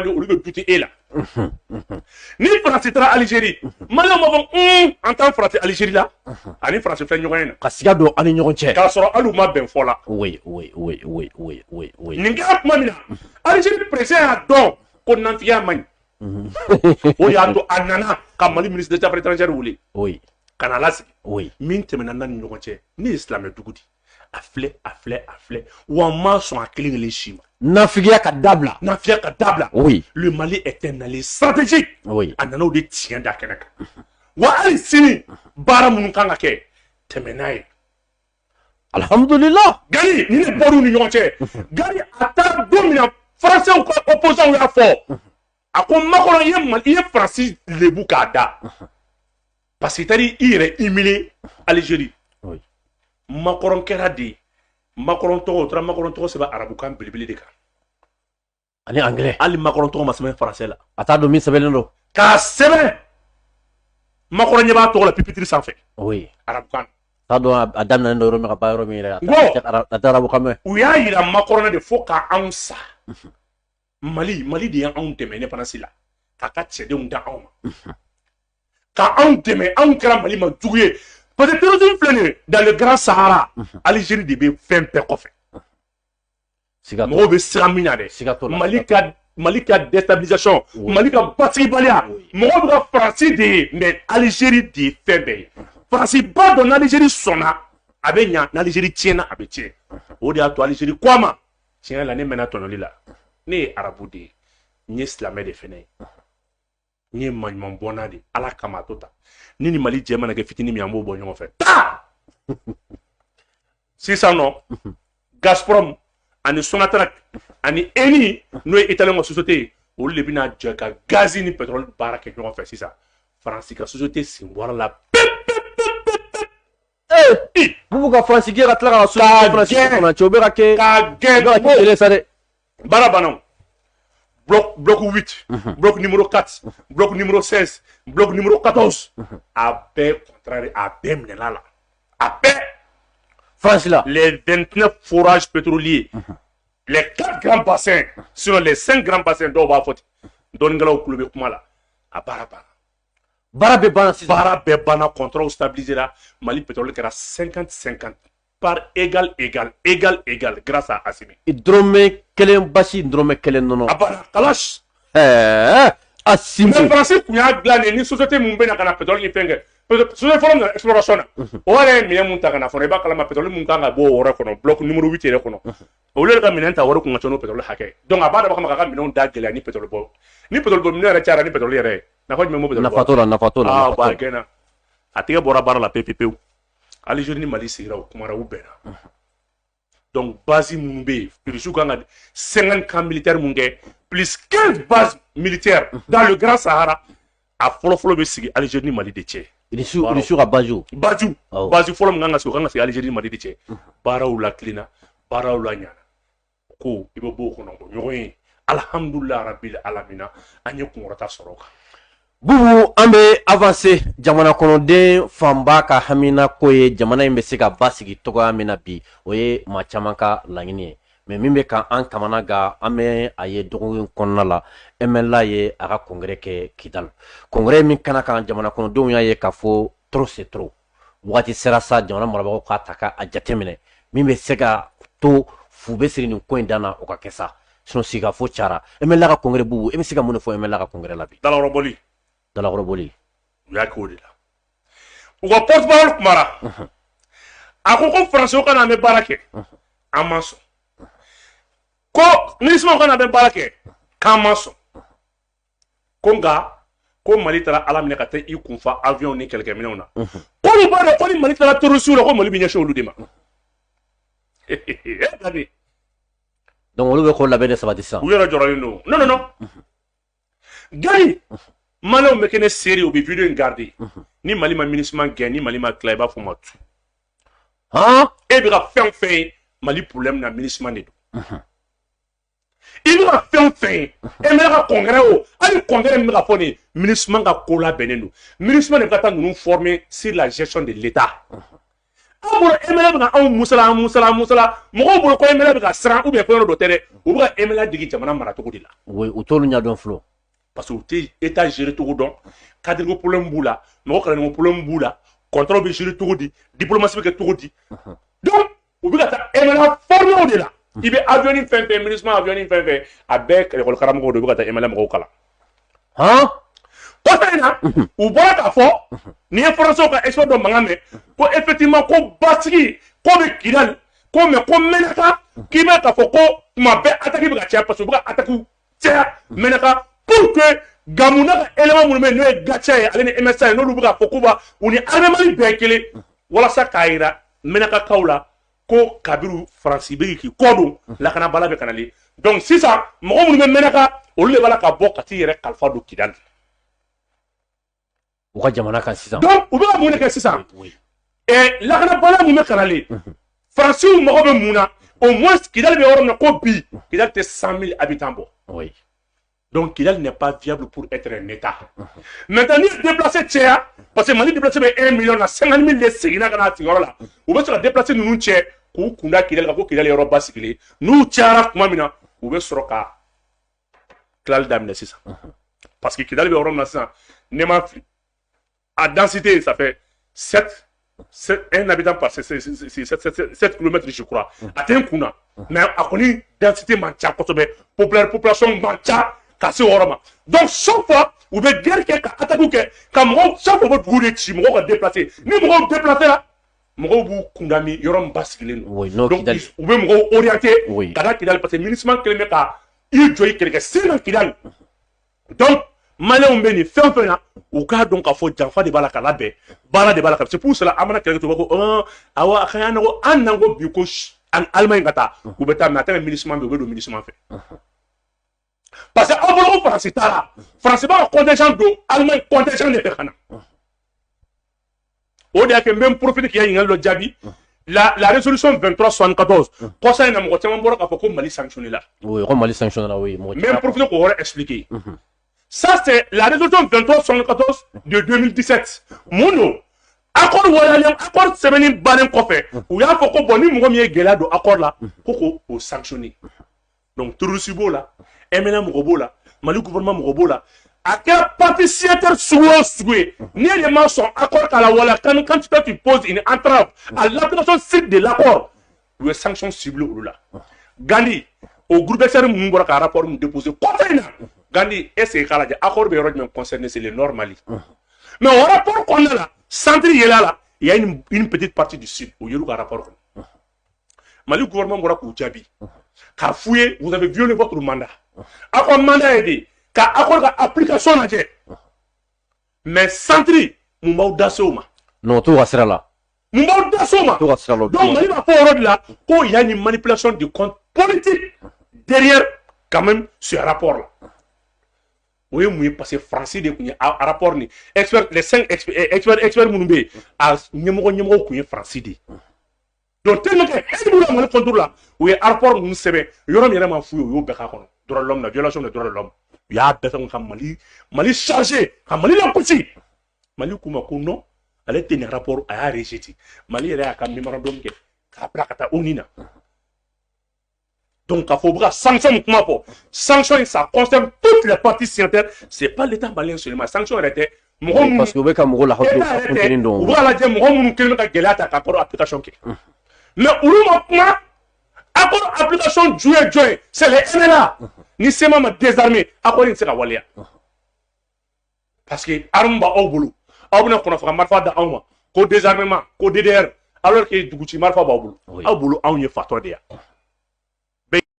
olu bɛ buti e la ni faransi taara Algérie maliyɛnw b'a fɔ an t'an farati Algérie la ani faransi filɛ ɲɔgɔn ye na ka siga don ani ɲɔgɔn cɛ k'a sɔrɔ hali u ma bɛn fɔ la oui nin kɛra tuma min na Algérie président y'a dɔn ko nantigiya man ɲi o y'a to a nana ka Mali ministre des affaires étrangères wele ka na lasigi min tɛmɛna n'a ni ɲɔgɔn cɛ ne ye silamɛ dugu di a filɛ wa n ma sɔn a kelen kelen si ma nafigiya ka dabila le Mali est un allié stratégique a nana o de tiɲɛ da kɛnɛ kan wa hali sini baara minnu kan ka kɛ tɛmɛ n'a ye alhamdulillah Gani ni ne bɔr'u ni ɲɔgɔn cɛ Gani a taara don min na français ka opposants y'a fɔ a ko Macron i ye Faransi lebu k'a da parce que i taara i yɛrɛ humilier Algérie Macron kɛra de Macron tɔgɔ o taara Macron tɔgɔ sɛbɛn arabukan belebele de kan ani anglais hali Macron tɔgɔ ma sɛbɛn français la a t'a dɔn min sɛbɛnnen don k'a sɛbɛn Macron ɲɛ b'a tɔgɔ la pupitre sanfɛ arabukan t'a dɔn a daminɛnen don yɔrɔ min ka ban yɔrɔ min yɛrɛ a tɛ arabukan mɛn u y'a yira Macron de fo k'anw sa Mali de y'anw dɛmɛ indépendance la k'a ka cɛdenw da anw ma k'anw dɛmɛ anw kɛra Mali ma jugu ye parce que terrorisme filɛ nin ye dans le Grand Sahara Algérie de bɛ fɛn bɛɛ kɔfɛ mɔgɔw bɛ siran min na dɛ Mali ka déstabilisation Mali ka basigibaliya mɔgɔw bɛ ka Faransi de ye mais Algérie de ye fɛn bɛɛ ye Faransi ba dɔn n'Algérie sɔnna a bɛ ɲa n'Algérie tiɲɛna a bɛ tiɲɛ o de y'a to Algérie ko a ma tiɲɛ la ne mɛnna tɔɲɔli la ne ye arabu de ye n ye silamɛ de fɛnɛ ye n ye maɲuman bɔnna de Ala kama a to ta ni ni Mali jɛ mana kɛ fitinin min an b'o bɔ ɲɔgɔn fɛ taa sisan nɔ Gazprom ani Sonatrach ani Eni n'o ye Italien ka société ye olu de bɛna jɛ ka gazi ni pétrole baara kɛ ɲɔgɔn fɛ sisan Faransi ka société sen bɔra la bubu ka Faransi gɛn ka tila ka société Faransi kɔnɔ cɛ o bɛ ka kɛ ka gɛn sa dɛ baara banna bloc 8 bloc numéro 4 bloc numéro 16 bloc numéro 14 a bɛɛ contraire a bɛɛ minɛla la a bɛɛ France là les 29 forages pétroliers les 4 grands bassins sinon les 5 grands bassins dɔw b'a fɔ ten dɔnnikɛlaw kulo bɛ kuma la a baara banna baara bɛɛ banna sisan baara bɛɛ banna contrat stabilisera Mali pétrole kɛra 50-50 par égal grâce à Assimi dɔrɔmɛ kelen basi dɔrɔmɛ kelen nɔnɔ a banna kalash Assimi mais Faransi kun y'a dilan ni société mun bɛ na ka na pétrole ni fɛn kɛ société fɔlɔ min na exploration na o yɛrɛ ye minɛn mun ta ka na fɔlɔ i b'a kalama pétrole mun kan ka bɔ o yɔrɔ kɔnɔ bloc numéro 8 yɛrɛ kɔnɔ olu yɛrɛ ka minɛn ta wari kun ka ca n'o pétrole hakɛ donc a b'a dabɔ kama k'a ka minɛnw da gɛlɛya ni pétrole bɔ ni pétrole bɔ minɛn yɛrɛ cayara ni pétrole yɛrɛ ye nafa jumɛn b'o pétrole bɔ nafa t'o la ba gɛnna a tigɛ bɔra baara la pewu Algérie ni Mali sigira u kumara u bɛnna donc base minnu bɛ yen Russie kan ka 50 camps militaires mun kɛ plus 15 bases militaires dans le Grand Sahara a fɔlɔ bɛ sigi Algérie ni Mali de cɛ Russie ka base fɔlɔ min kan ka sigi o kan ka sigi Algérie ni Mali de cɛ baaraw la kilenna baaraw la ɲana ko i bɛ bɔ o kɔnɔ o ɲɔgɔn ye alhamdulillah rabbil alamina an ye kunkɔrɔta sɔrɔ o kan bubu an bɛ avancer jamana kɔnɔden fanba ka hamina ko ye jamana in bɛ se ka basigi togoya min na bi o ye maa caman ka laɲini ye mais min bɛ ka an kamana gan an bɛ a ye dɔgɔkun kɔnɔna la MLA ye a ka congrès kɛ Kidal congrès min kana kan jamana kɔnɔdenw y'a ye k'a fɔ trop c'est trop waati sera sa jamana marabagaw k'a ta k'a jateminɛ min bɛ se ka to fu bɛ siri nin ko in dan na o ka kɛ sa sinon siga fo cara MLA ka congrès bubu e bɛ se ka mun de fɔ MLA ka congrès la bi dalakɔrɔboli u y'a kɛ o de la u ka porte-parole kumara a ko Faransi ka na an bɛ baara kɛ an ma sɔn ko MINUSMA ka na an bɛ baara kɛ k'an ma sɔn ko nka ko Mali taara Ala minɛ ka taa i kunfa avion ni kɛlɛkɛminɛnw na ko olu b'a dɔn ko ni Mali taara terroriste la ko Mali bɛ ɲɛsin olu de ma donc olu bɛ ko labɛn de sabati sisan u yɛrɛ jɔrɔlen don non Gani Maliyɛnw bɛ kɛ ne seere u bɛ video in garder ni Mali ma MINUSMA gɛn ni Mali ma tila i b'a fɔ ma tu e bɛ ka fɛn fɛn ye Mali problème na MINUSMA de don i bɛ ka fɛn fɛn ye e mɛ ka congrès o hali congrès min bɛ ka fɔ nin MINUSMA ka ko labɛnnen don MINUSMA de bɛ ka taa ninnu former sur la gestion de l'État aw bolo MLA bɛ ka anw musala mɔgɔw bolo ko MLA bɛ ka siran ou bien ko yɔrɔ dɔ tɛ dɛ u bɛ ka MLA digi jamana maracogo de la. oui u t'olu ɲɛdɔn fɔlɔ. parce que u tɛ état gérer cogo dɔn cadre ko problème b'u la mɔgɔ kalanni ko problème b'u la contrôle bɛ gérer cogo di diplomatie bɛ kɛ cogo di donc u bɛ ka taa MLA former o de la. i bɛ avion ni fɛn fɛn ministre avion ni fɛn fɛn a bɛɛ école karamɔgɔw de u bɛ ka taa MLA mɔgɔw kalan. han. kɔsa in na u bɔra k'a fɔ ni ye français ka expert dɔ mankan mɛn ko effectivement ko basigi ko bɛ Kidali ko mais ko Menaka k'i bɛ k'a fɔ ko tuma bɛɛ attaque bɛ ka caya parce que u bɛ ka attaque caya Menaka pour que Gamuna ka élément minnu bɛ yen n'o ye Gatcha ye ale ni MSA ye n'olu bɛ k'a fɔ k'u b'a u ni armée Mali bɛɛ ye kelen walasa k'a jira Menaka kaw la ko Kabiru Faransi bɛ k'i kɔ don lakanabala bɛ ka nalen donc sisan mɔgɔ minnu bɛ Menaka olu de b'a la ka bɔ ka t'i yɛrɛ kalifa don Kidali. u ka jamana kan sisan. donc u bɛ ka mun de kɛ sisan lakanabala mun bɛ ka nalen Faransiw mago bɛ mun na au moins Kidali bɛ yɔrɔ min na ko bi Kidali tɛ 100 000 habitants bɔ. oui. donc Kidali n'est pas viable pour être un état. maintenant ni déplacé cɛya parce que Mali déplacé bɛ 1 million na 50 000 de seginna ka na a sigiyɔrɔ la u bɛ se ka déplacé ninnu cɛ k'u kunda Kidali kan ko Kidali yɔrɔ basigilen n'u cayara tuma min na u bɛ sɔrɔ ka tilali daminɛ sisan parce que Kidali bɛ yɔrɔ min na sisan ne ma fili à densité ça fait 1 habitant par 7 km je crois a tɛ n kun na mais a kɔni densité man ca kosɛbɛ population man ca ka se o yɔrɔ ma donc chaque fois u bɛ guerre kɛ ka attaque kɛ ka mɔgɔw chaque fois u bɛ dugu de ci mɔgɔw ka déplacer ni mɔgɔw déplacer la mɔgɔw b'u kunda min yɔrɔ min basigilen don oui n'o donc Kidali. u bɛ mɔgɔw orienter oui. ka taa Kidali parce que MINUSMA kelen bɛ ka i jɔ i kɛrɛfɛ sen na Kidali donc maliyɛnw bɛ nin fɛn fɛn na u k'a dɔn k'a fɔ janfa de b'a la ka labɛn baara de b'a la ka c'est pour cela an mana kɛlɛ kɛ to ko awɔ a ka y'an na ko an nan ko bi ko Allemagne ka taa u bɛ taa mais a tɛ bɛ MINUSMA fɛ u bɛ don MINUSMA fɛ parce que aw bolo ko Faransi t'a la Faransi b'a ka contingent don Allemagne contingent de fɛ ka na o de y'a kɛ n bɛ n profiter k'i ka ɲininkali dɔ jaabi la résolution 2374 kɔsa in na mɔgɔ caman bɔra k'a fɔ ko Mali sanctionné la oui ko Mali sanctionné la oui. n bɛ n profiter k'o yɔrɔ expliquer. Ça, c'est la résolution 2374 de 2017. Mouno, accord Walalian, accord Semeni Banen Kofé, où il y a un bon ni Moumie Gela do accord là, pour sanctionner. Donc, Tourousibo là, MNA Mourobo là, Mali gouvernement Mourobo là, à quel parti siétaire souhait, ni les gens sont accord à la Walla, quand tu poses une entrave à l'application site de l'accord, où les sanctions ciblées ou là. Gandhi, au groupe externe Moumbora, un rapport déposé, Gandhi, est-ce que l'accord est concerné, c'est le nord Mali. Mais au rapport qu'on a là, centre il y a une petite partie du sud où il y a un rapport. Mali gouvernement Mora Koudjabi, qu'a fouillé, vous avez violé votre mandat. Accord mandat aidé, qu'a accord application à dire. Mais centre, Moumaou Dassouma. non tout va sera là. Moumaou Dassouma. tout va sera là. Donc Mali va faire là qu'il y a une manipulation du compte politique derrière quand même ce rapport là. Oui, oui, parce que Français de rapport ni expert les 5 experts Mounoubé à numéro qui est Français de. Donc tellement que elle nous a contrôle là. Oui, rapport nous sait yoram yera ma fou yo beka kono. Droit de l'homme, la violation des droits de l'homme. Il y a beta Mali chargé, Mali la petit. Mali kuma ko non, elle était un rapport à rejeter. Mali era ka mémorandum ke ka plakata onina. Donc, il faut que sanction, sanction, ça concerne toutes les parties signataires. Ce n'est pas l'État malien seulement. Sanction était. Parce que vous avez la vous avez l'application. Mais accord application joué, c'est les MLA. Ni c'est même désarmé. Accord, c'est la Walia. Parce que Arumba au boulot. Abuna Konafra, Marfa da Auma, co désarmement, co DDR, alors que Duguchi Marfa Baboulou. Au boulot, on y est fatwa.